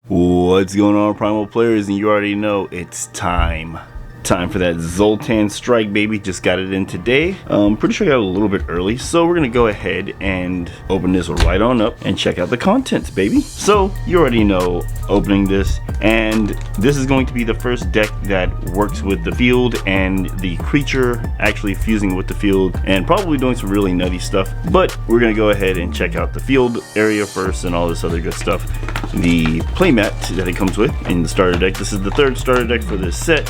What's going on, Primal players? And you already know it's time for that Zoltan strike, baby. Just got it in today. Pretty sure I got it a little bit early, so we're gonna go ahead and open this right on up and check out the contents, baby. So you already know, opening this, and this is going to be the first deck that works with the field and the creature actually fusing with the field and probably doing some really nutty stuff. But we're gonna go ahead and check out the field area first and all this other good stuff. The playmat that it comes with in the starter deck. This is the third starter deck for this set.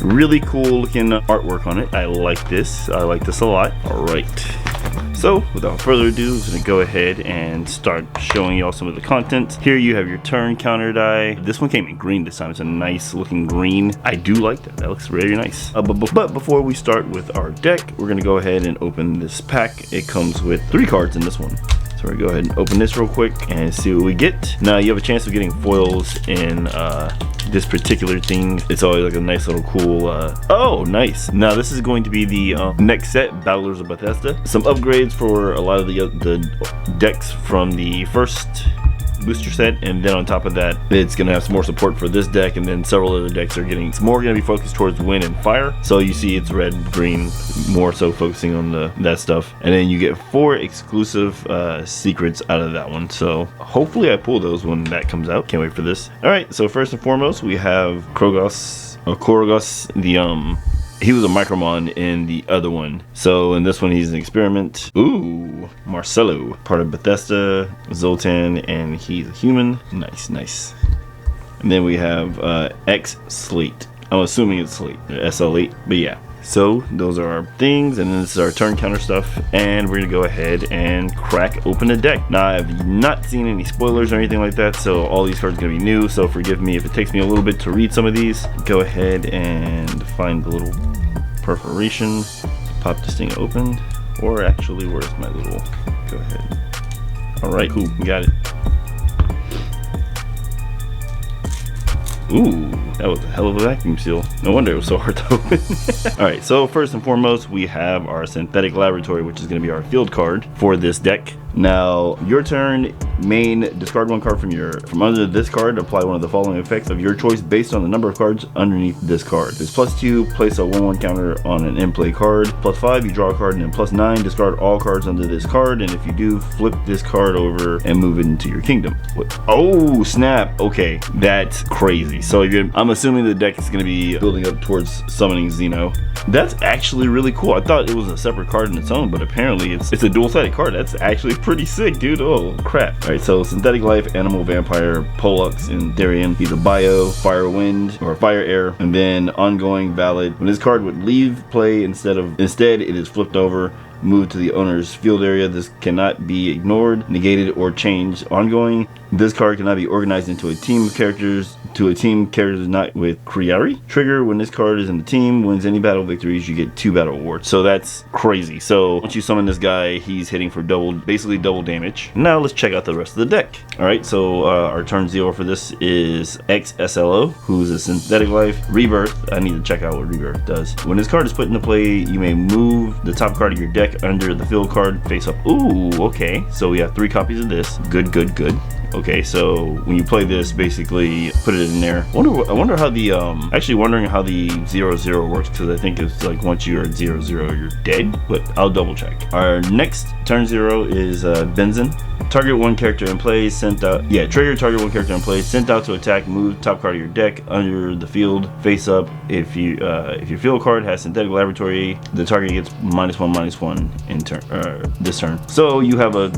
Really cool looking artwork on it. I like this a lot. All right, so without further ado, I'm gonna go ahead and start showing y'all some of the content. Here you have your turn counter die. This one came in green this time. It's a nice looking green. I do like that. That looks very nice. But before we start with our deck, we're gonna go ahead and open this pack. It comes with 3 cards in this one. So we're gonna go ahead and open this real quick and see what we get. Now you have a chance of getting foils in this particular thing. It's always like a nice little cool, oh nice. Now this is going to be the next set, Battlers of Bethesda. Some upgrades for a lot of the decks from the first booster set, and then on top of that it's gonna have some more support for this deck, and then several other decks are getting, it's more gonna be focused towards wind and fire. So you see it's red, green, more so focusing on that stuff, and then you get 4 exclusive secrets out of that one. So hopefully I pull those when that comes out. Can't wait for this. All right, so first and foremost we have Korogos, the he was a Micromon in the other one. So in this one, he's an experiment. Ooh, Marcelo, part of Bethesda, Zoltan, and he's a human. Nice, nice. And then we have X Slate. I'm assuming it's Slate, SL8, but yeah. So those are our things, and then this is our turn counter stuff, and we're gonna go ahead and crack open the deck. Now I've not seen any spoilers or anything like that, so all these cards are gonna be new, so forgive me if it takes me a little bit to read some of these. Go ahead and find the little perforation, pop this thing open, or actually where's my little, go ahead. All right, cool, we got it. Ooh, that was a hell of a vacuum seal. No wonder it was so hard to open. All right, so first and foremost, we have our Synthetic Laboratory, which is going to be our field card for this deck. Now, your turn, main, discard 1 card from under this card. Apply one of the following effects of your choice based on the number of cards underneath this card. There's +2, place a 1/1 counter on an in-play card. +5, you draw a card, and then +9, discard all cards under this card. And if you do, flip this card over and move it into your kingdom. Oh, snap. Okay, that's crazy. So I'm assuming the deck is going to be building up towards summoning Xeno. That's actually really cool. I thought it was a separate card in its own, but apparently it's a dual-sided card. That's actually pretty sick, dude. Oh crap. All right, so Synthetic Life, Animal, Vampire, Pollux, and Darien. He's a bio, fire, wind, or fire, air, and then ongoing, valid. When this card would leave play, instead it is flipped over, moved to the owner's field area. This cannot be ignored, negated, or changed. Ongoing, this card cannot be organized into a team of characters not with Kriari. Trigger, when this card is in the team, wins any battle victories, you get 2 battle awards. So that's crazy. So once you summon this guy, he's hitting for basically double damage. Now let's check out the rest of the deck. All right, so our turn 0 for this is XSLO, who's a Synthetic Life. Rebirth, I need to check out what Rebirth does. When this card is put into play, you may move the top card of your deck under the field card face up. Ooh, okay, so we have 3 copies of this. Good. Okay, so when you play this, basically put it in there. I wonder how the actually wondering how the 0/0 works, because I think it's like once you're at 0/0 you're dead, but I'll double check. Our next turn 0 is Benzin. Target 1 character in play, trigger target 1 character in play, sent out to attack, move top card of your deck under the field, face up. If your field card has Synthetic Laboratory, the target gets -1/-1 in turn this turn. So you have a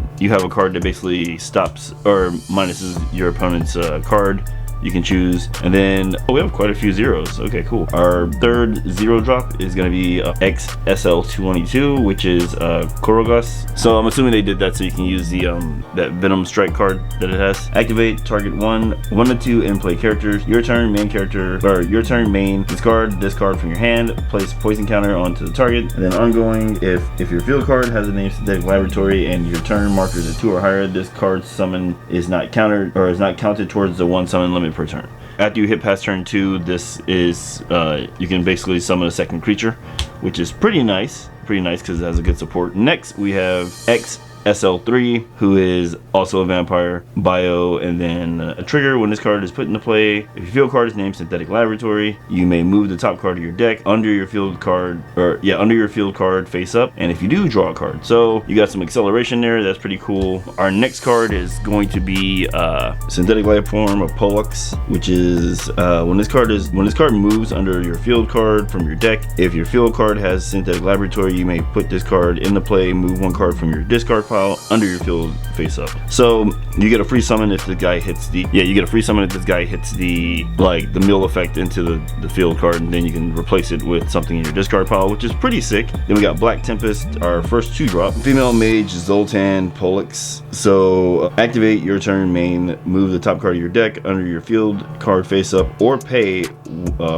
card that basically stops or minuses your opponent's card. You can choose, and then we have quite a few zeros. Okay, cool. Our third 0 drop is going to be XSL222, which is Korogos. So I'm assuming they did that so you can use the that Venom Strike card that it has. Activate, target 1 to 2 in-play characters. Your turn, main character, or your turn, main, discard this card from your hand, place poison counter onto the target, and then ongoing, if your field card has a name Synthetic Laboratory and your turn markers are 2 or higher, this card's summon is not countered or is not counted towards the 1 summon limit per turn. After you hit past turn 2, this is you can basically summon a second creature, which is pretty nice because it has a good support. Next we have ST03, who is also a vampire bio, and then a trigger. When this card is put into play, if your field card is named Synthetic Laboratory, you may move the top card of your deck under your field card, under your field card face up, and if you do, draw a card. So you got some acceleration there. That's pretty cool. Our next card is going to be Synthetic Life Form of Pollux, which is when this card moves under your field card from your deck, if your field card has Synthetic Laboratory, you may put this card into play, move one card from your discard pile under your field face up. So you get a free summon if the guy hits the like the mill effect into the field card, and then you can replace it with something in your discard pile, which is pretty sick. Then we got Black Tempest, our first 2-drop. Female Mage Zoltan Pollux. So activate your turn main, move the top card of your deck under your field card face up, or pay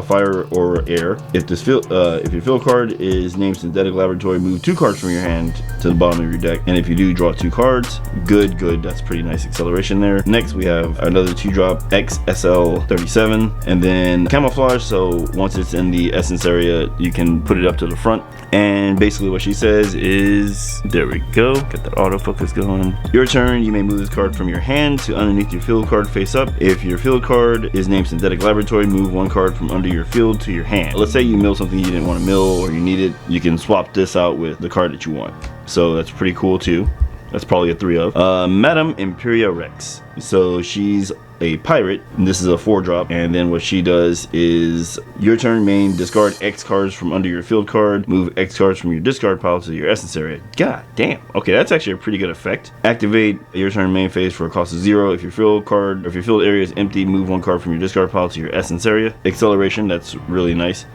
fire or air. If your field card is named Synthetic Laboratory, move 2 cards from your hand to the bottom of your deck, and if you do, draw 2 cards. Good. That's pretty nice acceleration there. Next we have another 2-drop ST03, and then Camouflage. So once it's in the essence area, you can put it up to the front. And basically what she says is, there we go, get that autofocus going. Your turn, you may move this card from your hand to underneath your field card face up. If your field card is named Synthetic Laboratory, move 1 card from under your field to your hand. Let's say you mill something you didn't want to mill, or you need it, you can swap this out with the card that you want. So that's pretty cool too. That's probably a 3 of. Madame Imperia Rex. So she's a pirate, and this is a 4-drop, and then what she does is, your turn main, discard X cards from under your field card, move X cards from your discard pile to your essence area. God damn. Okay, that's actually a pretty good effect. Activate your turn main phase for a cost of 0. If your field area is empty, move 1 card from your discard pile to your essence area. Acceleration, that's really nice.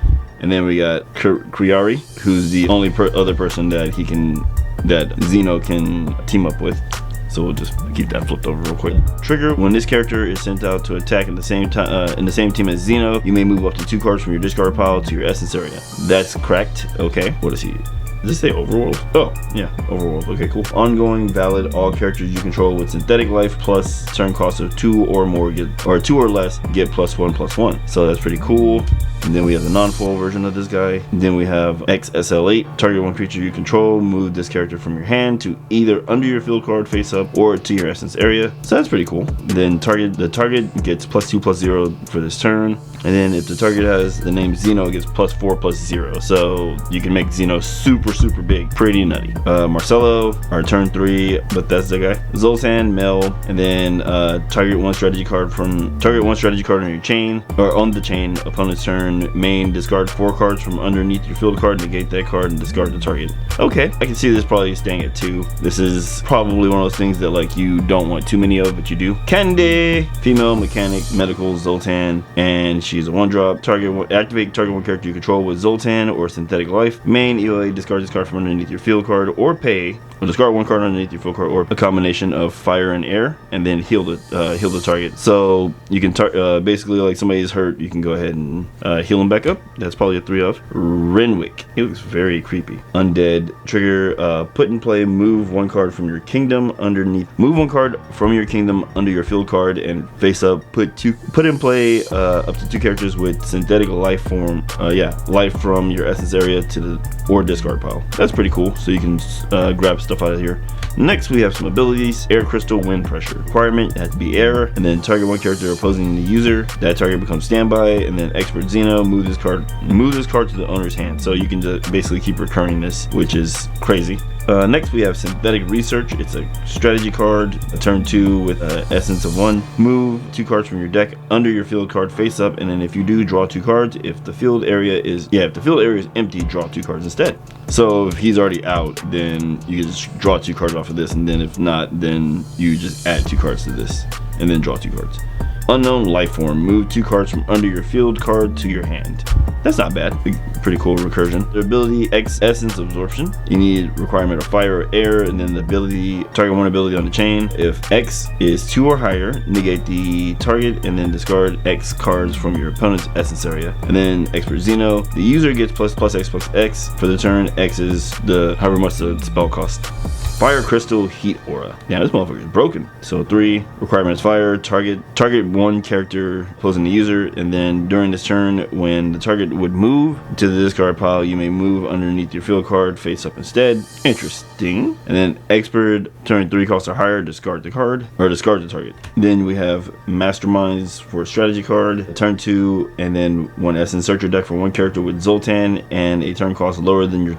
And then we got Kriari, who's the only other person that Zeno can team up with. So we'll just keep that flipped over real quick. Trigger, when this character is sent out to attack in the same team as Zeno, you may move up to 2 cards from your discard pile to your essence area. That's correct. Okay, what is he? Does this say Overworld? Oh, yeah, Overworld. Okay, cool. Ongoing, valid. All characters you control with Synthetic Life plus turn cost of 2 or more or 2 or less get +1/+1. So that's pretty cool. And then we have the non-foil version of this guy. And then we have XSL8. Target 1 creature you control. Move this character from your hand to either under your field card face up or to your essence area. So that's pretty cool. Then the target gets +2/+0 for this turn. And then if the target has the name Zeno, it gets +4/+0. So you can make Zeno super big. Pretty nutty. Marcelo, our turn 3, but that's the guy. Zoltan, Mel, and then target 1 strategy card on your chain, or on the chain. Opponent's turn main, discard 4 cards from underneath your field card, negate that card, and discard the target. Okay, I can see this probably staying at 2. This is probably one of those things that like you don't want too many of, but you do. Candy, female mechanic, medical, Zoltan, and she's a 1-drop. Activate target 1 character you control with Zoltan or Synthetic Life. Main EOA, discard this card from underneath your field card, or pay, or discard 1 card underneath your field card, or a combination of fire and air, and then heal the target. So you can basically, like, somebody's hurt, you can go ahead and heal them back up. That's probably a 3 of. Renwick, he looks very creepy. Undead, trigger, put in play, move 1 card from your kingdom underneath. Move 1 card from your kingdom under your field card and face up. Put in play up to 2 characters with Synthetic Life Form. Life from your essence area to the or discard pile. That's pretty cool. So you can grab stuff out of here. Next we have some abilities. Air Crystal, Wind Pressure. Requirement has to be air, and then target 1 character opposing the user. That target becomes standby, and then Expert Zeno, move this card to the owner's hand. So you can just basically keep recurring this, which is crazy. Next we have Synthetic Research. It's a strategy card, a turn 2 with essence of 1. Move 2 cards from your deck under your field card face up, and then if you do, draw 2 cards. If the field area is empty, draw 2 cards instead. So if he's already out, then you can just draw 2 cards off of this, and then if not, then you just add 2 cards to this and then draw 2 cards. Unknown Life Form, move 2 cards from under your field card to your hand. That's not bad. Pretty cool recursion. The ability X Essence Absorption. You need requirement of fire or air, and then the ability, target 1 ability on the chain. If X is 2 or higher, negate the target and then discard X cards from your opponent's essence area. And then Expert Zeno, the user gets +X+X for the turn. X is however much the spell cost. Fire Crystal Heat Aura. Yeah, this motherfucker is broken. So 3 requirements: fire, target 1 character opposing the user, and then during this turn, when the target would move to the discard pile, you may move underneath your field card face up instead. Interesting. And then Expert, turn 3 costs or higher, discard the card, or discard the target. Then we have Masterminds for a strategy card, turn 2, and then 1 essence. Search your deck for 1 character with Zoltan and a turn cost lower than your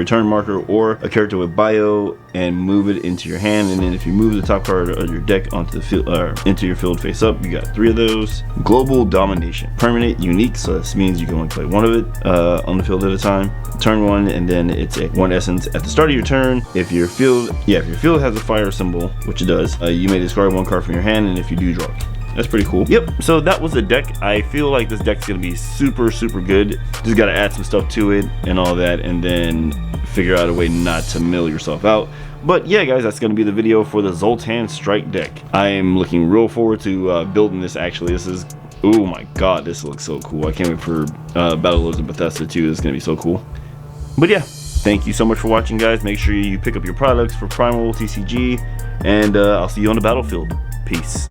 turn marker, or a character with bio, and move it into your hand. And then if you move the top card of your deck onto the field, into your field face up, you got 3 of those. Global Domination, permanent, unique, so this means you can only play 1 of it on the field at a time. Turn 1, and then it's a 1 essence at the start of your turn. If your field has a fire symbol, which it does, you may discard 1 card from your hand, and if you do, draw it. That's pretty cool. Yep, so that was the deck. I feel like this deck's gonna be super good. Just gotta add some stuff to it and all that, and then figure out a way not to mill yourself out. But yeah, guys, that's gonna be the video for the Zoltan Strike deck. I am looking real forward to building this. Actually, this is, oh my god, this looks so cool. I can't wait for Battlelords of Bethesda 2. This is gonna be so cool. But yeah, thank you so much for watching, guys. Make sure you pick up your products for Primal TCG, and I'll see you on the battlefield. Peace.